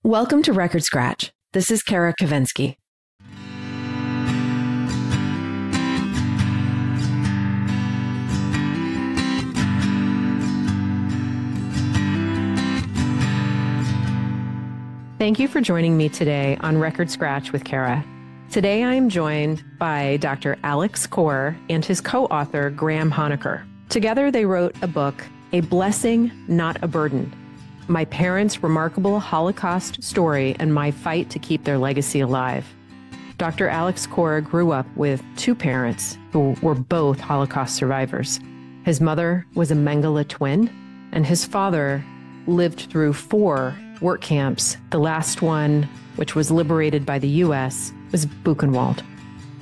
Welcome to Record Scratch. This is Kara Kavinsky. Thank you for joining me today on Record Scratch with Kara. Today I am joined by Dr. Alex Corr and his co-author, Graham Honecker. Together they wrote a book, A Blessing, Not a Burden: My Parents' Remarkable Holocaust Story and My Fight to Keep Their Legacy Alive. Dr. Alex Corr grew up with two parents who were both Holocaust survivors. His mother was a Mengele twin, and his father lived through 4 work camps. The last one, which was liberated by the U.S., was Buchenwald.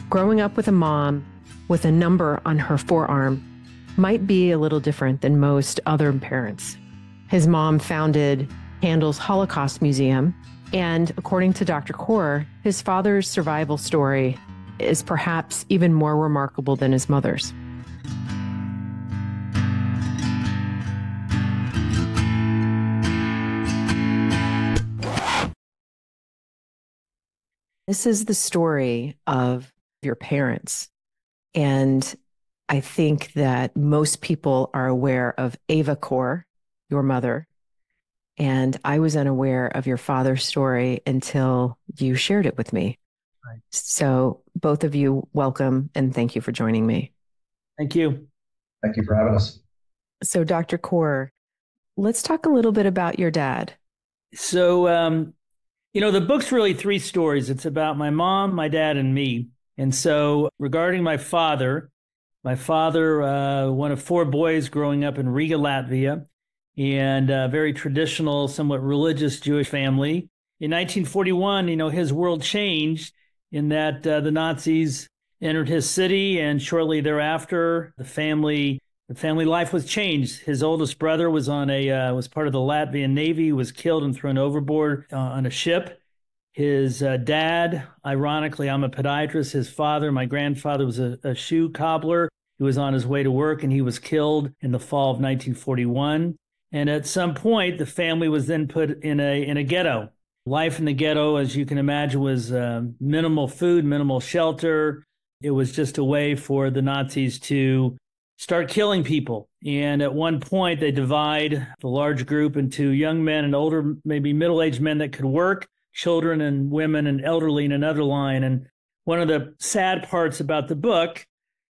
Growing up with a mom with a number on her forearm might be a little different than most other parents. His mom founded Handel's Holocaust Museum, and according to Dr. Corr, his father's survival story is perhaps even more remarkable than his mother's. This is the story of your parents, and I think that most people are aware of Eva Corr, your mother, and I was unaware of your father's story until you shared it with me. Right. So both of you, welcome, and thank you for joining me. Thank you. Thank you for having us. So Dr. Corr, let's talk a little bit about your dad. So, the book's really 3 stories. It's about my mom, my dad, and me. And so regarding my father, one of 4 boys growing up in Riga, Latvia, and a very traditional, somewhat religious Jewish family. In 1941, his world changed in that the Nazis entered his city, and shortly thereafter, the family life was changed. His oldest brother was was part of the Latvian Navy, was killed and thrown overboard on a ship. His dad, ironically, I'm a podiatrist. His father, my grandfather, was a shoe cobbler. He was on his way to work, and he was killed in the fall of 1941. And at some point, the family was then put in a ghetto. Life in the ghetto, as you can imagine, was minimal food, minimal shelter. It was just a way for the Nazis to start killing people. And at one point, they divide the large group into young men and older, maybe middle-aged men that could work, children and women and elderly in another line. And one of the sad parts about the book,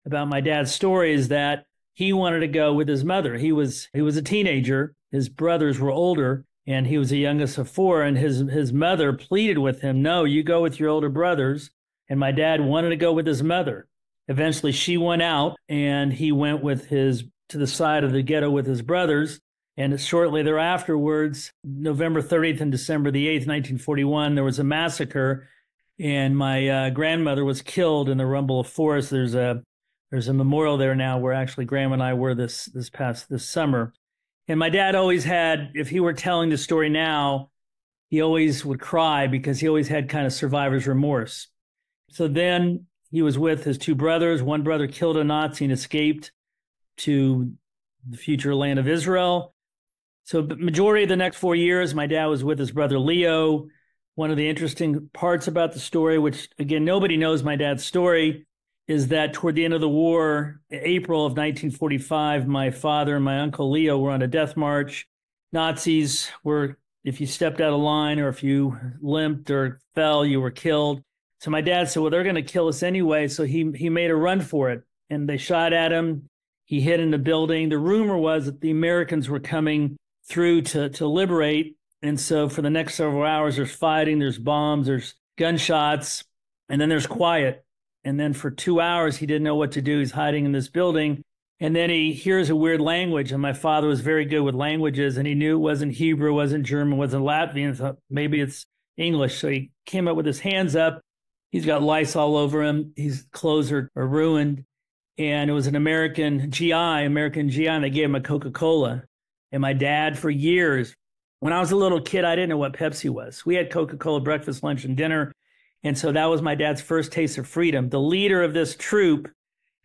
about my dad's story, is that he wanted to go with his mother. He was a teenager. His brothers were older, and he was the youngest of 4. And his mother pleaded with him, "No, you go with your older brothers." And my dad wanted to go with his mother. Eventually, she went out, and he went to the side of the ghetto with his brothers. And shortly thereafterwards, November 30th and December the 8th, 1941, there was a massacre, and my grandmother was killed in the Rumble of Forest. There's a memorial there now where actually Graham and I were this summer. And my dad always had, if he were telling the story now, he always would cry because he always had kind of survivor's remorse. So then he was with his 2 brothers. One brother killed a Nazi and escaped to the future land of Israel. So the majority of the next 4 years, my dad was with his brother Leo. One of the interesting parts about the story, which again, nobody knows my dad's story, is that toward the end of the war, April of 1945, my father and my uncle Leo were on a death march. Nazis were, if you stepped out of line or if you limped or fell, you were killed. So my dad said, well, they're going to kill us anyway. So he made a run for it, and they shot at him. He hid in the building. The rumor was that the Americans were coming through to liberate. And so for the next several hours, there's fighting, there's bombs, there's gunshots, and then there's quiet. And then for 2 hours, he didn't know what to do. He's hiding in this building. And then he hears a weird language. And my father was very good with languages. And he knew it wasn't Hebrew, wasn't German, wasn't Latvian. Thought maybe it's English. So he came up with his hands up. He's got lice all over him. His clothes are ruined. And it was an American GI, and they gave him a Coca-Cola. And my dad, for years, when I was a little kid, I didn't know what Pepsi was. We had Coca-Cola breakfast, lunch, and dinner. And so that was my dad's first taste of freedom. The leader of this troop,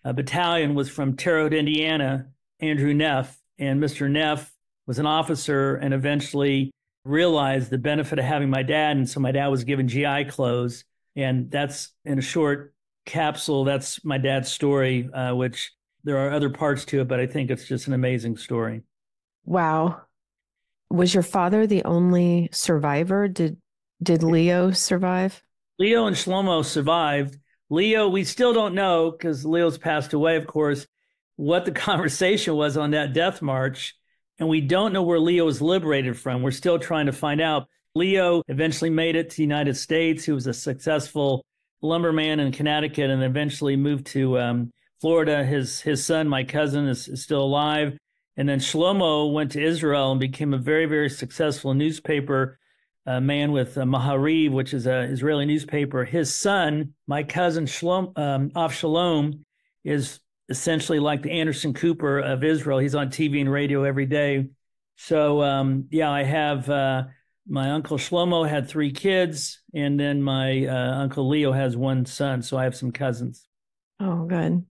battalion, was from Terre Haute, Indiana, Andrew Neff. And Mr. Neff was an officer and eventually realized the benefit of having my dad. And so my dad was given GI clothes. And that's in a short capsule. That's my dad's story, which there are other parts to it, but I think it's just an amazing story. Wow. Was your father the only survivor? Did Leo survive? Leo and Shlomo survived. Leo, we still don't know because Leo's passed away, of course, what the conversation was on that death march. And we don't know where Leo was liberated from. We're still trying to find out. Leo eventually made it to the United States. He was a successful lumberman in Connecticut and eventually moved to Florida. His son, my cousin, is still alive. And then Shlomo went to Israel and became a very, very successful newspaper man with Mahariv, which is an Israeli newspaper. His son, my cousin Avshalom, is essentially like the Anderson Cooper of Israel. He's on TV and radio every day. So, I have my uncle Shlomo had 3 kids, and then my uncle Leo has 1 son. So I have some cousins. Oh, good.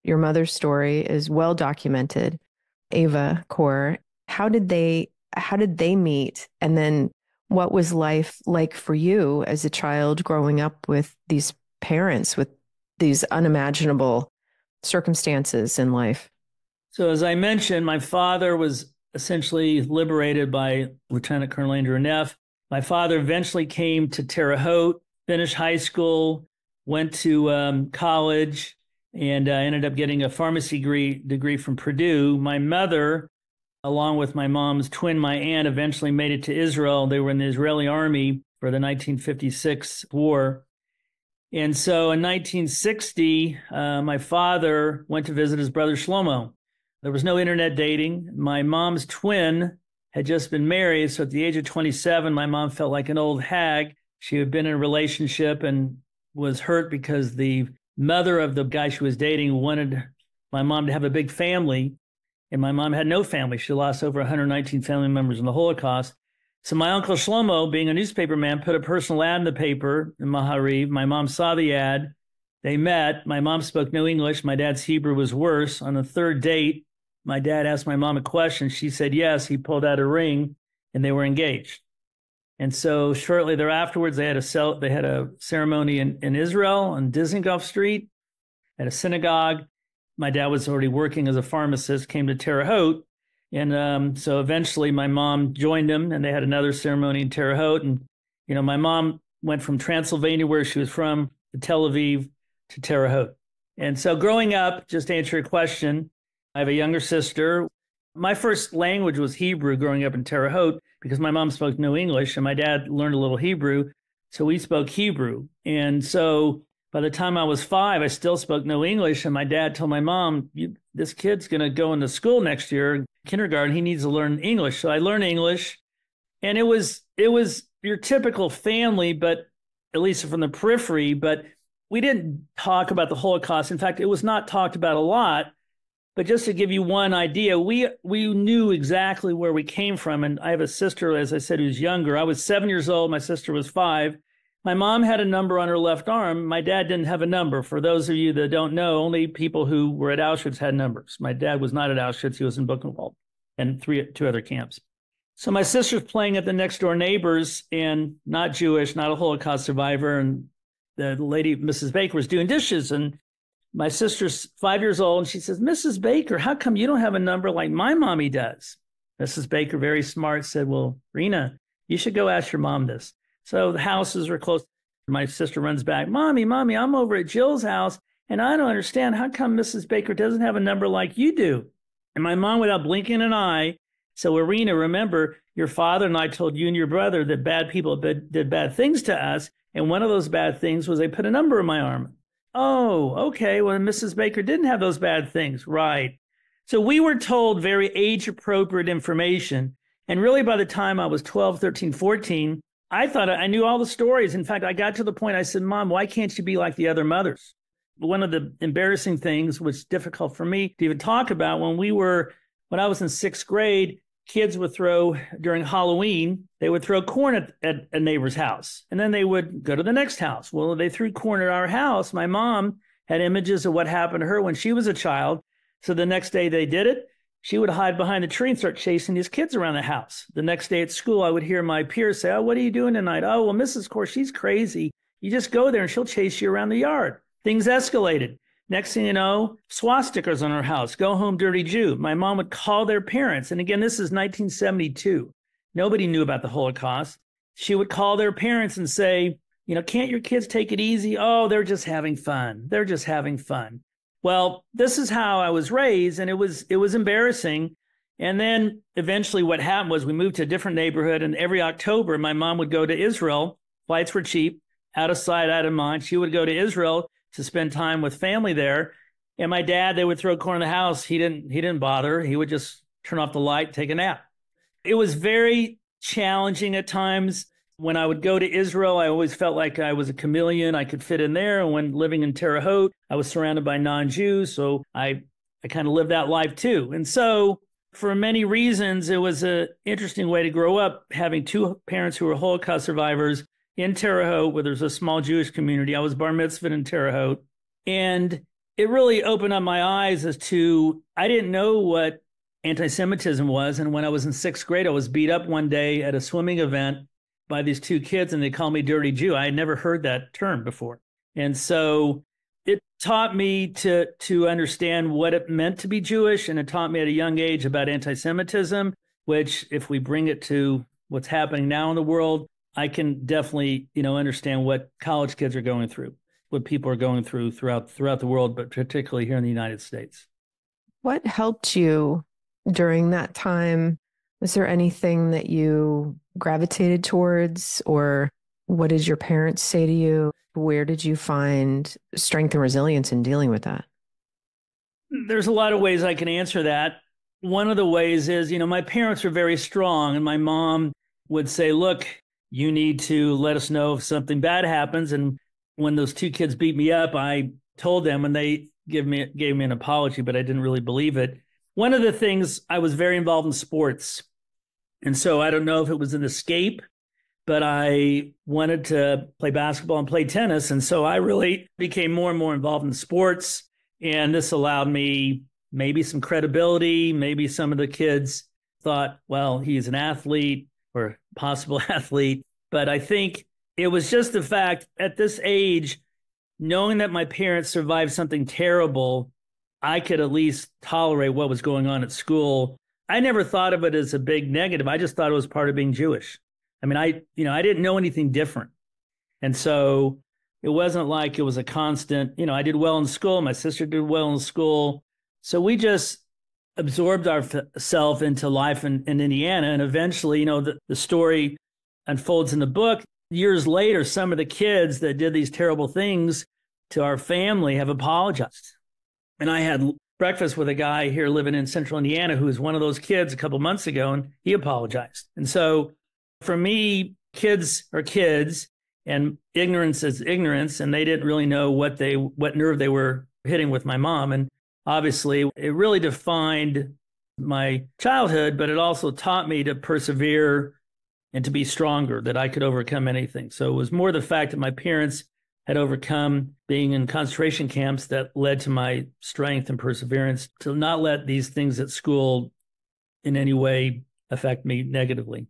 Your mother's story is well documented. Ava Kor, how did they meet? And then what was life like for you as a child growing up with these parents, with these unimaginable circumstances in life? So as I mentioned, my father was essentially liberated by Lieutenant Colonel Andrew Neff. My father eventually came to Terre Haute, finished high school, went to college, and ended up getting a pharmacy degree from Purdue. My mother, along with my mom's twin, my aunt, eventually made it to Israel. They were in the Israeli army for the 1956 war. And so in 1960, my father went to visit his brother Shlomo. There was no internet dating. My mom's twin had just been married. So at the age of 27, my mom felt like an old hag. She had been in a relationship and was hurt because the mother of the guy she was dating wanted my mom to have a big family. And my mom had no family. She lost over 119 family members in the Holocaust. So my uncle Shlomo, being a newspaper man, put a personal ad in the paper in Mahariv. My mom saw the ad. They met. My mom spoke no English. My dad's Hebrew was worse. On the 3rd date, my dad asked my mom a question. She said yes. He pulled out a ring, and they were engaged. And so shortly thereafterwards, they had a ceremony in Israel on Dizengoff Street at a synagogue. My dad was already working as a pharmacist, came to Terre Haute. And so eventually my mom joined him, and they had another ceremony in Terre Haute. And, my mom went from Transylvania, where she was from, to Tel Aviv to Terre Haute. And so growing up, just to answer your question, I have a younger sister. My first language was Hebrew growing up in Terre Haute because my mom spoke no English and my dad learned a little Hebrew. So we spoke Hebrew. And so by the time I was 5, I still spoke no English. And my dad told my mom, this kid's going to go into school next year, kindergarten. He needs to learn English. So I learned English. And it was your typical family, but at least from the periphery. But we didn't talk about the Holocaust. In fact, it was not talked about a lot. But just to give you one idea, we knew exactly where we came from. And I have a sister, as I said, who's younger. I was 7 years old. My sister was 5. My mom had a number on her left arm. My dad didn't have a number. For those of you that don't know, only people who were at Auschwitz had numbers. My dad was not at Auschwitz. He was in Buchenwald and 2 other camps. So my sister's playing at the next door neighbors, and not Jewish, not a Holocaust survivor. And the lady, Mrs. Baker, was doing dishes. And my sister's 5 years old, and she says, Mrs. Baker, how come you don't have a number like my mommy does? Mrs. Baker, very smart, said, well, Rena, you should go ask your mom this. So the houses were close. My sister runs back, Mommy, I'm over at Jill's house, and I don't understand. How come Mrs. Baker doesn't have a number like you do? And my mom, without blinking an eye, said, well, Rena, remember, your father and I told you and your brother that bad people did bad things to us, and one of those bad things was they put a number in my arm. Oh, okay. Well, Mrs. Baker didn't have those bad things. Right. So we were told very age-appropriate information. And really, by the time I was 12, 13, 14, I thought I knew all the stories. In fact, I got to the point, I said, Mom, why can't you be like the other mothers? One of the embarrassing things, which is difficult for me to even talk about, when I was in 6th grade, kids would throw, during Halloween, they would throw corn at a neighbor's house. And then they would go to the next house. Well, they threw corn at our house. My mom had images of what happened to her when she was a child. So the next day they did it. she would hide behind the tree and start chasing these kids around the house. The next day at school, I would hear my peers say, "Oh, what are you doing tonight?" "Oh, well, Mrs. Core, she's crazy. You just go there and she'll chase you around the yard." Things escalated. Next thing you know, swastikas on our house. "Go home, dirty Jew." My mom would call their parents. And again, this is 1972. Nobody knew about the Holocaust. She would call their parents and say, "Can't your kids take it easy? Oh, they're just having fun. They're just having fun." Well, this is how I was raised, and it was embarrassing. And then eventually what happened was we moved to a different neighborhood, and every October my mom would go to Israel. Flights were cheap, out of sight, out of mind. She would go to Israel to spend time with family there. And my dad, they would throw corn in the house. He didn't bother. He would just turn off the light, take a nap. It was very challenging at times. When I would go to Israel, I always felt like I was a chameleon. I could fit in there. And when living in Terre Haute, I was surrounded by non-Jews. So I kind of lived that life too. And so for many reasons, it was an interesting way to grow up, having two parents who were Holocaust survivors in Terre Haute, where there's a small Jewish community. I was bar mitzvahed in Terre Haute. And it really opened up my eyes as to, I didn't know what anti-Semitism was. And when I was in sixth grade, I was beat up one day at a swimming event by these two kids, and they called me dirty Jew. I had never heard that term before. And so it taught me to understand what it meant to be Jewish. And it taught me at a young age about anti-Semitism, which if we bring it to what's happening now in the world, I can definitely, understand what college kids are going through, what people are going through throughout the world, but particularly here in the United States. What helped you during that time? Was there anything that you gravitated towards, or what did your parents say to you? Where did you find strength and resilience in dealing with that? There's a lot of ways I can answer that. One of the ways is, my parents were very strong, and my mom would say, "Look, you need to let us know if something bad happens." And when those two kids beat me up, I told them, and they gave me an apology, but I didn't really believe it. One of the things, I was very involved in sports. And so I don't know if it was an escape, but I wanted to play basketball and play tennis. And so I really became more and more involved in sports. And this allowed me maybe some credibility. Maybe some of the kids thought, well, he's an athlete or possible athlete. But I think it was just the fact at this age, knowing that my parents survived something terrible, I could at least tolerate what was going on at school. I never thought of it as a big negative. I just thought it was part of being Jewish. I mean, I didn't know anything different. And so it wasn't like it was a constant, I did well in school. My sister did well in school. So we just absorbed ourselves into life in Indiana. And eventually, the story unfolds in the book. Years later, some of the kids that did these terrible things to our family have apologized. And I had breakfast with a guy here living in central Indiana who was one of those kids a couple months ago, and he apologized. And so for me, kids are kids and ignorance is ignorance, and they didn't really know what nerve they were hitting with my mom. And obviously it really defined my childhood, but it also taught me to persevere and to be stronger, that I could overcome anything. So it was more the fact that my parents had overcome being in concentration camps that led to my strength and perseverance to not let these things at school in any way affect me negatively.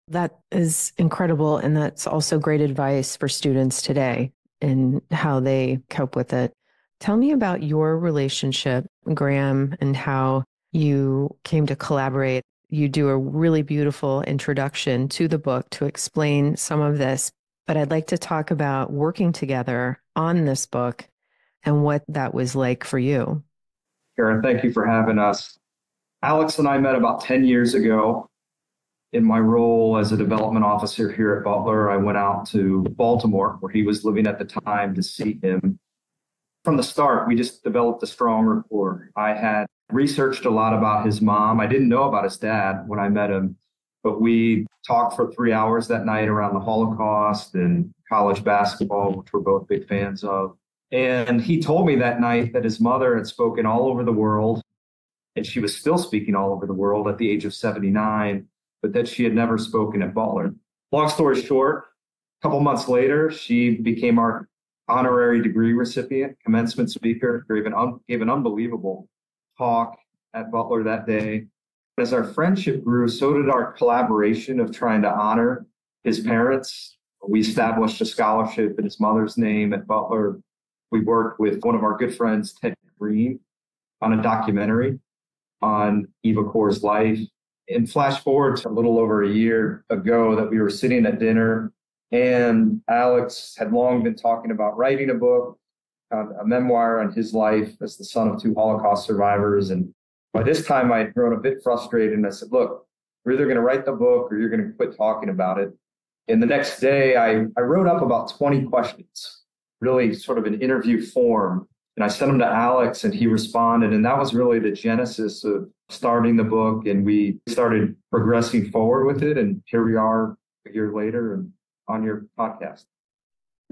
That is incredible. And that's also great advice for students today and how they cope with it. Tell me about your relationship, Graham, and how you came to collaborate. You do a really beautiful introduction to the book to explain some of this, but I'd like to talk about working together on this book and what that was like for you. Karen, thank you for having us. Alex and I met about 10 years ago. In my role as a development officer here at Butler, I went out to Baltimore, where he was living at the time, to see him. From the start, we just developed a strong rapport. I had researched a lot about his mom. I didn't know about his dad when I met him, but we talked for 3 hours that night around the Holocaust and college basketball, which we're both big fans of. And he told me that night that his mother had spoken all over the world, and she was still speaking all over the world at the age of 79, but that she had never spoken at Butler. Long story short, a couple months later, she became our honorary degree recipient, commencement speaker, gave an unbelievable talk at Butler that day. As our friendship grew, so did our collaboration of trying to honor his parents. We established a scholarship in his mother's name at Butler. We worked with one of our good friends, Ted Green, on a documentary on Eva Core's life. And flash forward to a little over a year ago that we were sitting at dinner, and Alex had long been talking about writing a book, a memoir on his life as the son of two Holocaust survivors. And by this time, I had grown a bit frustrated, and I said, look, we're either going to write the book or you're going to quit talking about it. And the next day, I wrote up about 20 questions, really sort of an interview form. And I sent them to Alex, and he responded. And that was really the genesis of starting the book. And we started progressing forward with it. And here we are a year later and on your podcast.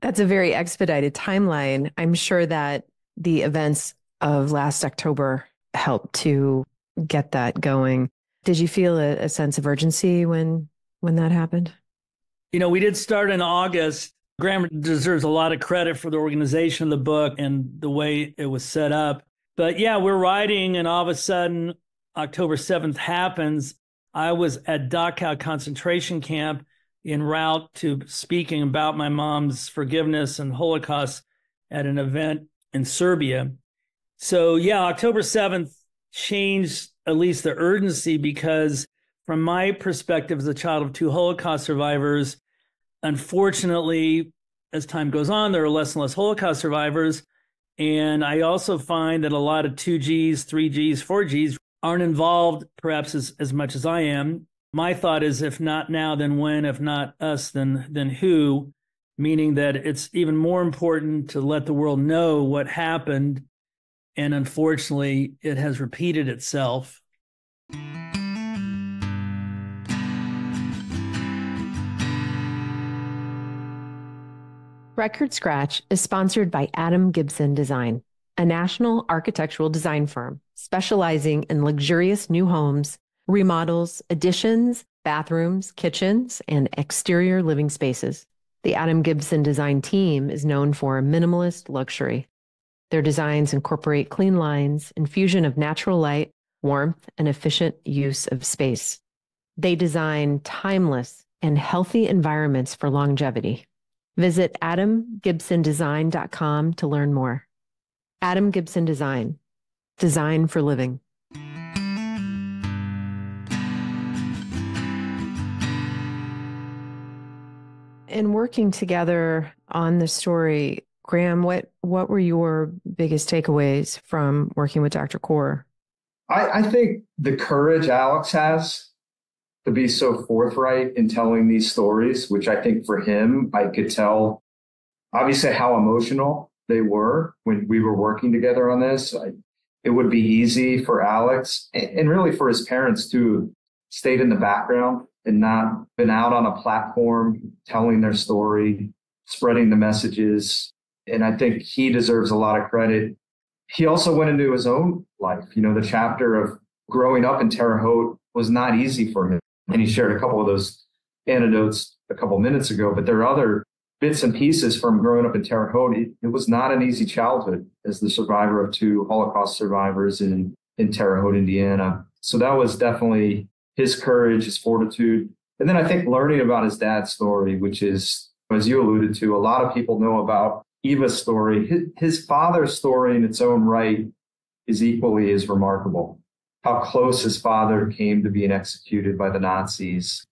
That's a very expedited timeline. I'm sure that the events of last October helped to get that going. Did you feel a sense of urgency when that happened? We did start in August. Graham deserves a lot of credit for the organization of the book and the way it was set up. But yeah, we're writing, and all of a sudden, October 7th happens. I was at Dachau concentration camp en route to speaking about my mom's forgiveness and Holocaust at an event in Serbia. So yeah, October 7th changed at least the urgency, because from my perspective as a child of two Holocaust survivors, unfortunately, as time goes on, there are less and less Holocaust survivors. And I also find that a lot of 2Gs, 3Gs, 4Gs aren't involved perhaps as much as I am. My thought is, if not now, then when? If not us, then who? Meaning that it's even more important to let the world know what happened. And unfortunately, it has repeated itself. Record Scratch is sponsored by Adam Gibson Design, a national architectural design firm specializing in luxurious new homes, remodels, additions, bathrooms, kitchens, and exterior living spaces. The Adam Gibson Design team is known for minimalist luxury. Their designs incorporate clean lines, infusion of natural light, warmth, and efficient use of space. They design timeless and healthy environments for longevity. Visit adamgibsondesign.com to learn more. Adam Gibson Design. Design for living. In working together on the story, Graham, what were your biggest takeaways from working with Dr. Kore? I think the courage Alex has to be so forthright in telling these stories, which I think for him, I could tell obviously how emotional they were when we were working together on this. It would be easy for Alex and really for his parents to stayed in the background and not been out on a platform telling their story, spreading the messages. And I think he deserves a lot of credit. He also went into his own life. The chapter of growing up in Terre Haute was not easy for him. And he shared a couple of those anecdotes a couple of minutes ago, but there are other bits and pieces from growing up in Terre Haute. It was not an easy childhood as the survivor of two Holocaust survivors in Terre Haute, Indiana. So that was definitely his courage, his fortitude. And then I think learning about his dad's story, which is, as you alluded to, a lot of people know about Eva's story. His father's story in its own right is equally as remarkable. How close his father came to being executed by the Nazis.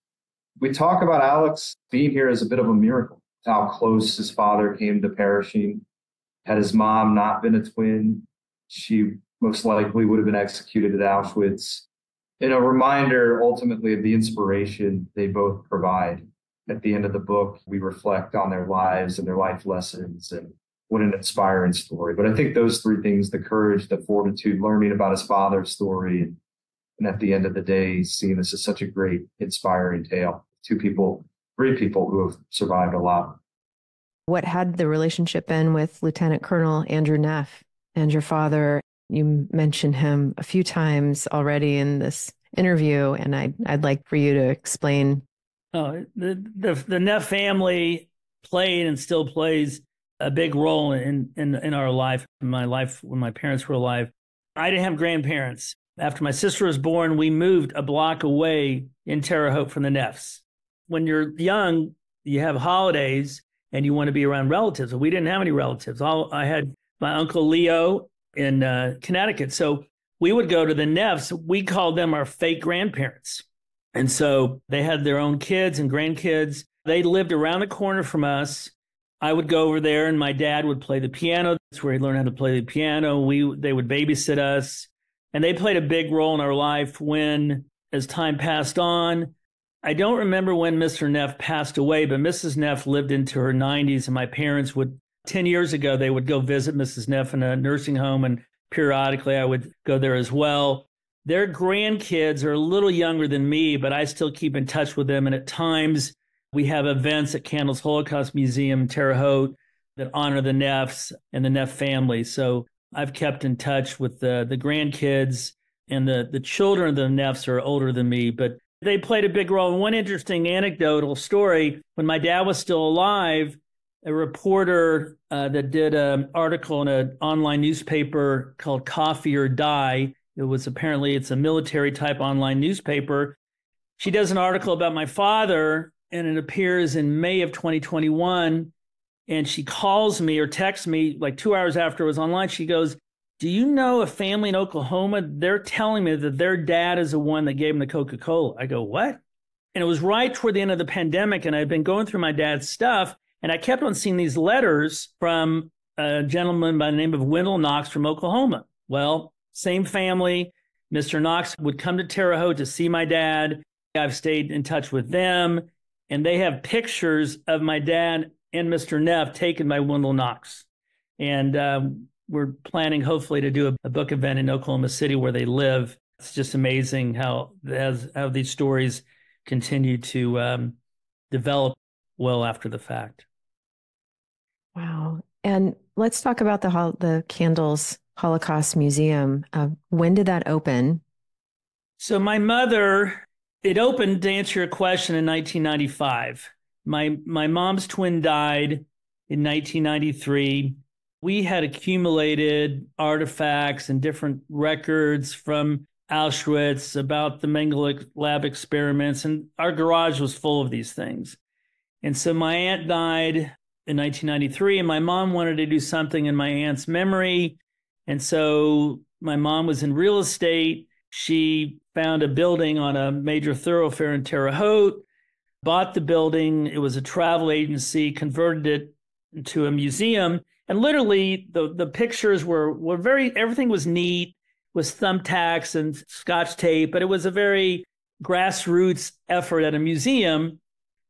We talk about Alex being here as a bit of a miracle, how close his father came to perishing. Had his mom not been a twin, she most likely would have been executed at Auschwitz. And a reminder ultimately of the inspiration they both provide. At the end of the book, we reflect on their lives and their life lessons, and what an inspiring story. But I think those three things, the courage, the fortitude, learning about his father's story, and at the end of the day, seeing this as such a great, inspiring tale. Three people who have survived a lot. What had the relationship been with Lieutenant Colonel Andrew Neff and your father? You mentioned him a few times already in this interview, and I'd like for you to explain. Oh, the Neff family played and still plays a big role in our life, in my life when my parents were alive. I didn't have grandparents. After my sister was born, we moved a block away in Terre Haute from the Neffs. When you're young, you have holidays and you want to be around relatives. We didn't have any relatives. I had my Uncle Leo in Connecticut. So we would go to the Neffs. We called them our fake grandparents. And so they had their own kids and grandkids. They lived around the corner from us. I would go over there and my dad would play the piano. That's where he learned how to play the piano. They would babysit us. And they played a big role in our life when, as time passed on, I don't remember when Mr. Neff passed away, but Mrs. Neff lived into her 90s, and my parents 10 years ago, they would go visit Mrs. Neff in a nursing home, and periodically I would go there as well. Their grandkids are a little younger than me, but I still keep in touch with them. And at times we have events at Candles Holocaust Museum in Terre Haute that honor the Neffs and the Neff family. So I've kept in touch with the grandkids, and the children of the Neffs are older than me, but they played a big role. And one interesting anecdotal story, when my dad was still alive, a reporter that did an article in an online newspaper called Coffee or Die, it's a military type online newspaper. She does an article about my father, and it appears in May of 2021. And she calls me or texts me like 2 hours after it was online. She goes, "Do you know a family in Oklahoma? They're telling me that their dad is the one that gave them the Coca-Cola." I go, "What?" And it was right toward the end of the pandemic. And I'd been going through my dad's stuff. And I kept on seeing these letters from a gentleman by the name of Wendell Knox from Oklahoma. Well, same family. Mr. Knox would come to Terre Haute to see my dad. I've stayed in touch with them. And they have pictures of my dad and Mr. Neff taken by Wendell Knox. And we're planning hopefully to do a book event in Oklahoma City where they live. It's just amazing how these stories continue to develop well after the fact. Wow. And let's talk about the Candles Holocaust Museum. When did that open? So my mother, it opened, to answer your question, in 1995. My mom's twin died in 1993. We had accumulated artifacts and different records from Auschwitz about the Mengele lab experiments, and our garage was full of these things. And so my aunt died in 1993, and my mom wanted to do something in my aunt's memory. And so my mom was in real estate. She found a building on a major thoroughfare in Terre Haute, bought the building. It was a travel agency, converted it into a museum. And literally the pictures were everything was neat, was thumbtacks and Scotch tape, but it was a very grassroots effort at a museum.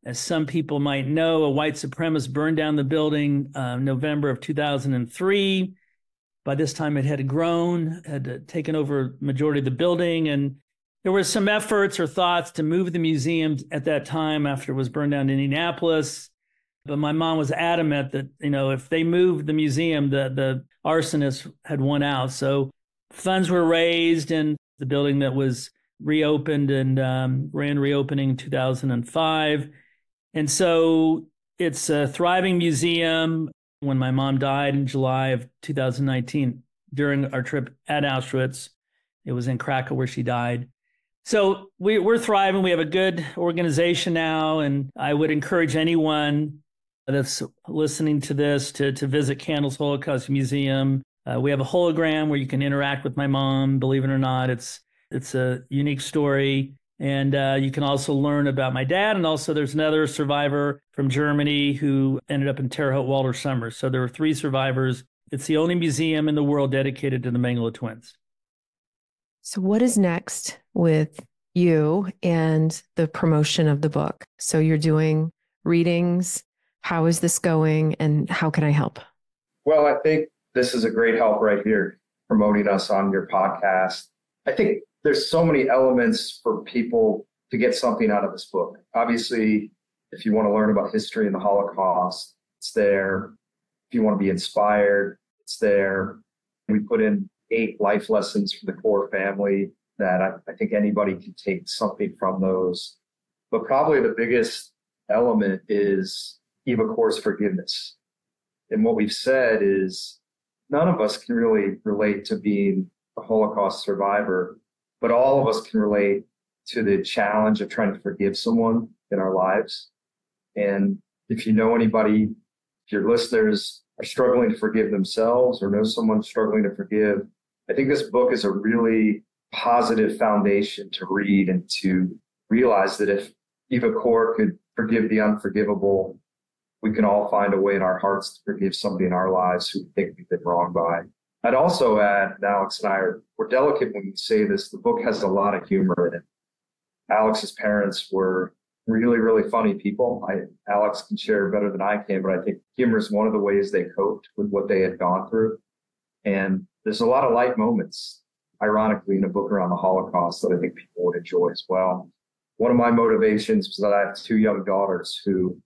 As some people might know, a white supremacist burned down the building November of 2003. By this time it had grown, had taken over majority of the building. And there were some efforts or thoughts to move the museum at that time after it was burned down in Indianapolis. But my mom was adamant that, if they moved the museum, the arsonists had won out. So funds were raised, and the building that was reopened and ran reopening in 2005. And so it's a thriving museum. When my mom died in July of 2019, during our trip at Auschwitz, it was in Krakow where she died. So we're thriving. We have a good organization now, and I would encourage anyone that's listening to this to visit Candles Holocaust Museum. We have a hologram where you can interact with my mom. Believe it or not, it's a unique story. And you can also learn about my dad. And also there's another survivor from Germany who ended up in Terre Haute, Walter Summers. So there were 3 survivors. It's the only museum in the world dedicated to the Mengele twins. So what is next with you and the promotion of the book? So you're doing readings. How is this going, and how can I help? Well, I think this is a great help right here, promoting us on your podcast. I think there's so many elements for people to get something out of this book. Obviously, if you want to learn about history and the Holocaust, it's there. If you want to be inspired, it's there. We put in 8 life lessons for the core family that I think anybody can take something from those. But probably the biggest element is Eva Core's forgiveness. And what we've said is none of us can really relate to being a Holocaust survivor, but all of us can relate to the challenge of trying to forgive someone in our lives. And if you know anybody, if your listeners are struggling to forgive themselves or know someone struggling to forgive, I think this book is a really positive foundation to read and to realize that if Eva Kor could forgive the unforgivable, we can all find a way in our hearts to forgive somebody in our lives who we think we've been wronged by. I'd also add, and Alex and I we're delicate when we say this, the book has a lot of humor in it. Alex's parents were really, really funny people. Alex can share better than I can, but I think humor is one of the ways they coped with what they had gone through. And there's a lot of light moments, ironically, in a book around the Holocaust that I think people would enjoy as well. One of my motivations was that I have two young daughters who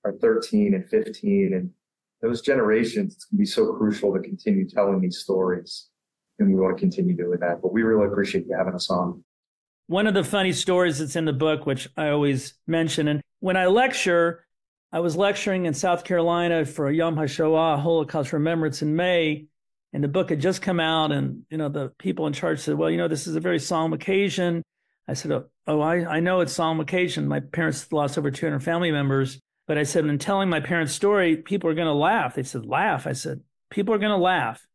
are 13 and 15, and those generations can be so crucial to continue telling these stories. And we want to continue doing that. But we really appreciate you having us on. One of the funny stories that's in the book, which I always mention, and when I lecture, I was lecturing in South Carolina for a Yom HaShoah, Holocaust Remembrance in May, and the book had just come out, and the people in charge said, well, this is a very solemn occasion. I said, I know it's a solemn occasion. My parents lost over 200 family members. But I said, in telling my parents' story, people are going to laugh. They said, laugh? I said, people are going to laugh.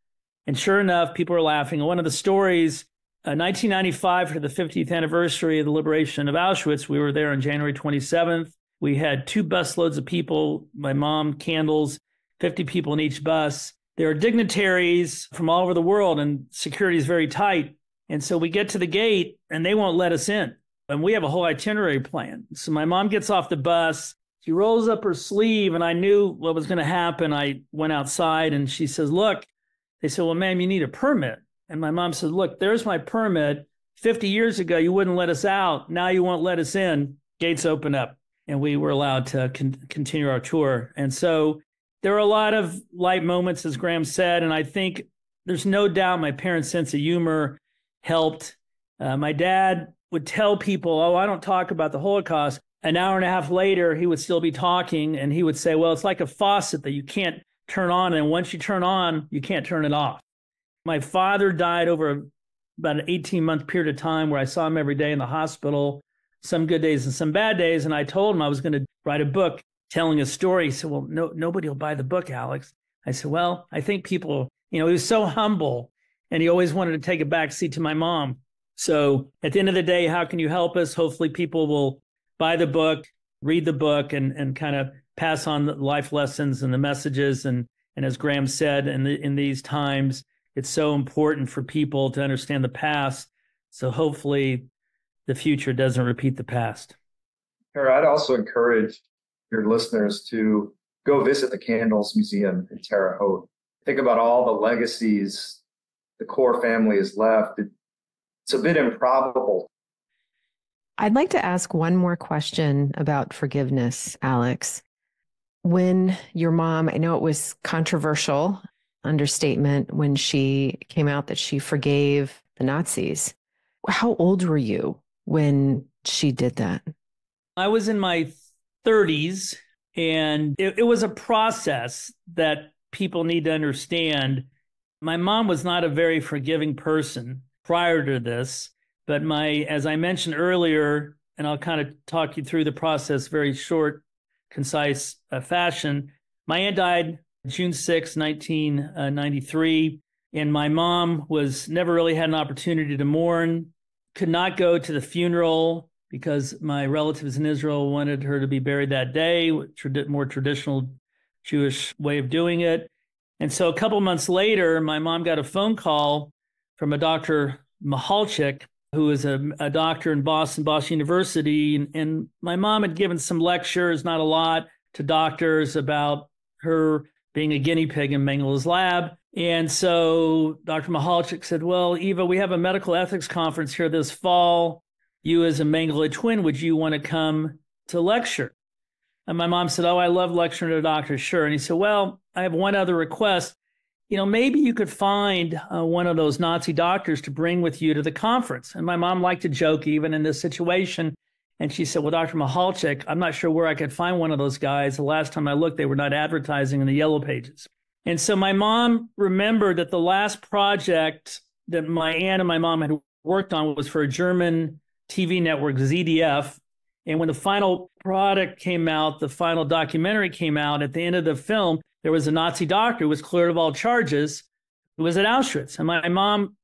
And sure enough, people are laughing. And one of the stories, 1995, for the 50th anniversary of the liberation of Auschwitz, we were there on January 27th. We had 2 busloads of people, my mom, candles, 50 people in each bus. There are dignitaries from all over the world, and security is very tight. And so we get to the gate, and they won't let us in. And we have a whole itinerary plan. So my mom gets off the bus. She rolls up her sleeve, and I knew what was going to happen. I went outside, and she says, look, they said, well, ma'am, you need a permit. And my mom said, look, there's my permit. 50 years ago, you wouldn't let us out. Now you won't let us in. Gates open up, and we were allowed to continue our tour. And so there are a lot of light moments, as Graham said, and I think there's no doubt my parents' sense of humor helped. My dad would tell people, I don't talk about the Holocaust. An hour and a half later, he would still be talking, and he would say, well, it's like a faucet that you can't turn on, and once you turn on, you can't turn it off. My father died over about an 18-month period of time where I saw him every day in the hospital, some good days and some bad days, and I told him I was going to write a book telling a story. He said, well, nobody will buy the book, Alex. I said, well, I think people, he was so humble, and he always wanted to take a back seat to my mom. So at the end of the day, how can you help us? Hopefully people will buy the book, read the book, and kind of pass on the life lessons and the messages. And as Graham said, in these times, it's so important for people to understand the past. So hopefully the future doesn't repeat the past. I'd also encourage your listeners to go visit the Candles Museum in Terre Haute. Think about all the legacies the Kor family has left. It's a bit improbable. I'd like to ask one more question about forgiveness, Alex. When your mom, I know it was controversial, understatement, when she came out that she forgave the Nazis. How old were you when she did that? I was in my 30s, and it was a process that people need to understand. My mom was not a very forgiving person prior to this. But as I mentioned earlier, and I'll kind of talk you through the process, very short, concise fashion. My aunt died June 6, 1993, and my mom never really had an opportunity to mourn, could not go to the funeral because my relatives in Israel wanted her to be buried that day, more traditional Jewish way of doing it. And so a couple months later, my mom got a phone call from a Dr. Mihalchik, who is a doctor in Boston University. And my mom had given some lectures, not a lot, to doctors about her being a guinea pig in Mengele's lab. And so Dr. Mihalchik said, well, Eva, we have a medical ethics conference here this fall. You as a Mengele twin, would you want to come to lecture? And my mom said, I love lecturing to doctors, sure. And he said, well, I have one other request. Maybe you could find one of those Nazi doctors to bring with you to the conference. And my mom liked to joke even in this situation. And she said, well, Dr. Mihalchik, I'm not sure where I could find one of those guys. The last time I looked, they were not advertising in the yellow pages. And so my mom remembered that the last project that my aunt and my mom had worked on was for a German TV network, ZDF. And when the final product came out, the final documentary came out, at the end of the film, there was a Nazi doctor who was cleared of all charges, who was at Auschwitz. And my mom,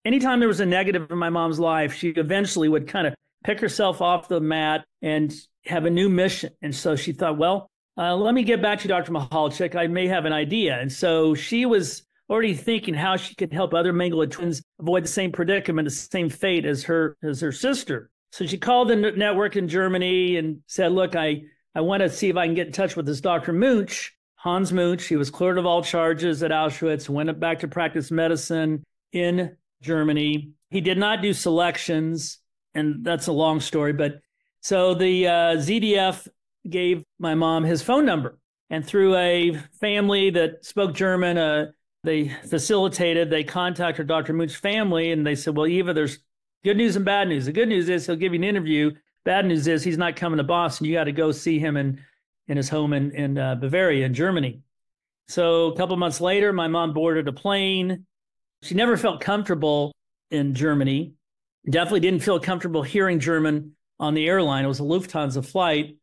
anytime there was a negative in my mom's life, she eventually would kind of pick herself off the mat and have a new mission. And so she thought, well, let me get back to Dr. Michalczyk. I may have an idea. And so she was already thinking how she could help other Mengele twins avoid the same predicament, the same fate as her sister. So she called the network in Germany and said, look, I want to see if I can get in touch with this Dr. Munch, Hans Munch. He was cleared of all charges at Auschwitz, went back to practice medicine in Germany. He did not do selections, and that's a long story. But so the ZDF gave my mom his phone number. And through a family that spoke German, they contacted Dr. Munch's family, and they said, well, Eva, there's good news and bad news. The good news is he'll give you an interview. Bad news is he's not coming to Boston. You got to go see him in his home in Bavaria, in Germany. So a couple of months later, my mom boarded a plane. She never felt comfortable in Germany. Definitely didn't feel comfortable hearing German on the airline. It was a Lufthansa flight.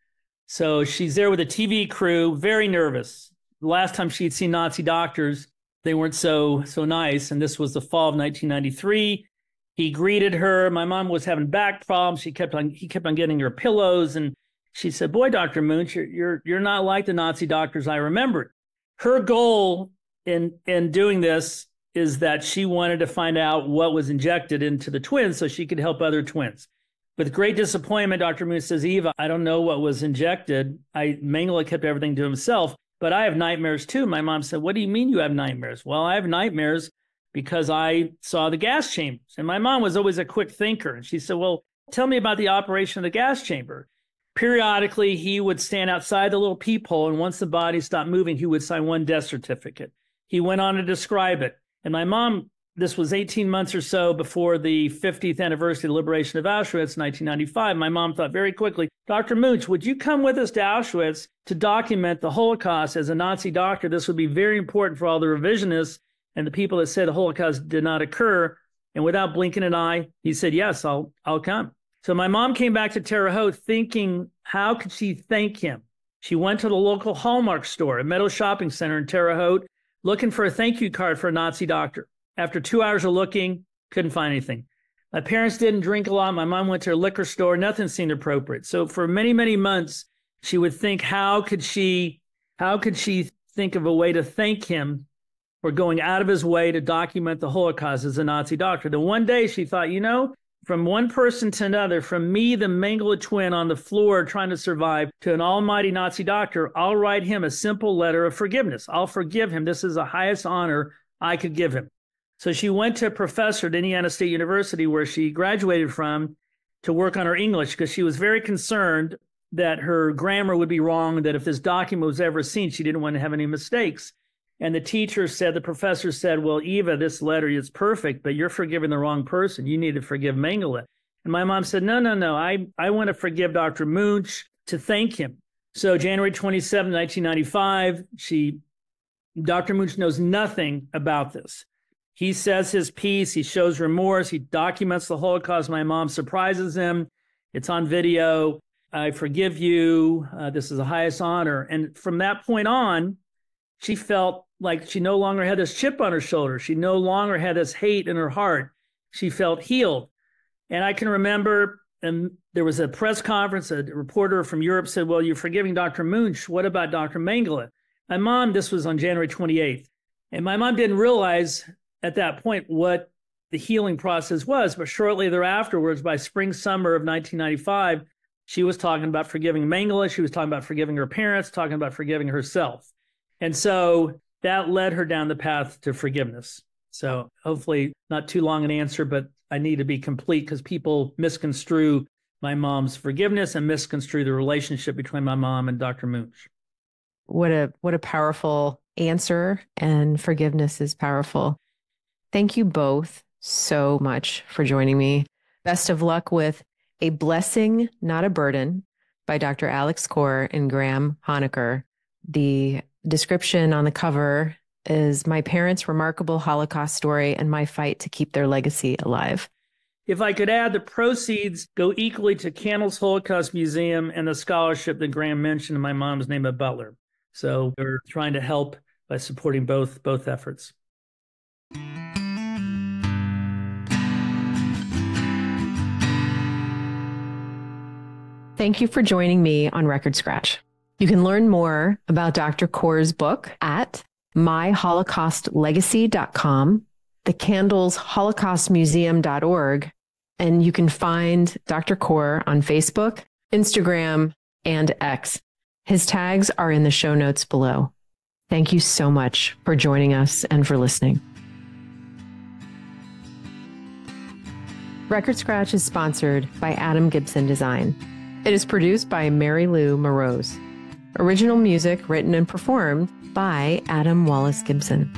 So she's there with a TV crew, very nervous. The last time she'd seen Nazi doctors, they weren't so nice. And this was the fall of 1993. He greeted her. My mom was having back problems. He kept on getting her pillows. And she said, boy, Dr. Munch, you're not like the Nazi doctors I remembered. Her goal in doing this is that she wanted to find out what was injected into the twins so she could help other twins. With great disappointment, Dr. Munch says, Eva, I don't know what was injected. Mengele kept everything to himself, but I have nightmares too. My mom said, what do you mean you have nightmares? Well, I have nightmares because I saw the gas chambers. And my mom was always a quick thinker. And she said, well, tell me about the operation of the gas chamber. Periodically, he would stand outside the little peephole, and once the body stopped moving, he would sign one death certificate. He went on to describe it. And my mom, this was 18 months or so before the 50th anniversary of the liberation of Auschwitz, 1995. My mom thought very quickly, Dr. Munch, would you come with us to Auschwitz to document the Holocaust as a Nazi doctor? This would be very important for all the revisionists and the people that said the Holocaust did not occur. And without blinking an eye, he said, yes, I'll come. So my mom came back to Terre Haute thinking, how could she thank him? She went to the local Hallmark store at Meadow Shopping Center in Terre Haute, looking for a thank you card for a Nazi doctor. After 2 hours of looking, couldn't find anything. My parents didn't drink a lot. My mom went to a liquor store. Nothing seemed appropriate. So for many, many months, she would think, how could she think of a way to thank him for going out of his way to document the Holocaust as a Nazi doctor? Then one day she thought, from one person to another, from me, the Mengele twin on the floor trying to survive, to an almighty Nazi doctor, I'll write him a simple letter of forgiveness. I'll forgive him. This is the highest honor I could give him. So she went to a professor at Indiana State University, where she graduated from, to work on her English, because she was very concerned that her grammar would be wrong, that if this document was ever seen, she didn't want to have any mistakes. And the professor said, well, Eva, this letter is perfect, but you're forgiving the wrong person. You need to forgive Mengele. And my mom said, no. I want to forgive Dr. Munch to thank him. So January 27, 1995, Dr. Munch knows nothing about this. He says his piece. He shows remorse. He documents the Holocaust. My mom surprises him. It's on video. I forgive you. This is the highest honor. And from that point on, she felt like she no longer had this chip on her shoulder. She no longer had this hate in her heart. She felt healed. And I can remember, and there was a press conference, a reporter from Europe said, well, you're forgiving Dr. Munch. What about Dr. Mengele? My mom, this was on January 28th. And my mom didn't realize at that point what the healing process was. But shortly thereafter, by spring, summer of 1995, she was talking about forgiving Mengele. She was talking about forgiving her parents, talking about forgiving herself. And so that led her down the path to forgiveness. So hopefully not too long an answer, but I need to be complete because people misconstrue my mom's forgiveness and misconstrue the relationship between my mom and Dr. Munch. What a powerful answer, and forgiveness is powerful. Thank you both so much for joining me. Best of luck with A Blessing, Not a Burden by Dr. Alex Corr and Graham Honecker. The description on the cover is my parents' remarkable Holocaust story and my fight to keep their legacy alive. if I could add, the proceeds go equally to Candles Holocaust Museum and the scholarship that Graham mentioned in my mom's name at Butler. So we're trying to help by supporting both efforts. Thank you for joining me on Record Scratch. You can learn more about Dr. Kaur's book at myholocaustlegacy.com, thecandlesholocaustmuseum.org, and you can find Dr. Kaur on Facebook, Instagram, and X. His tags are in the show notes below. Thank you so much for joining us and for listening. Record Scratch is sponsored by Adam Gibson Design. It is produced by Mary Lou Morose. Original music written and performed by Adam Wallace Gibson.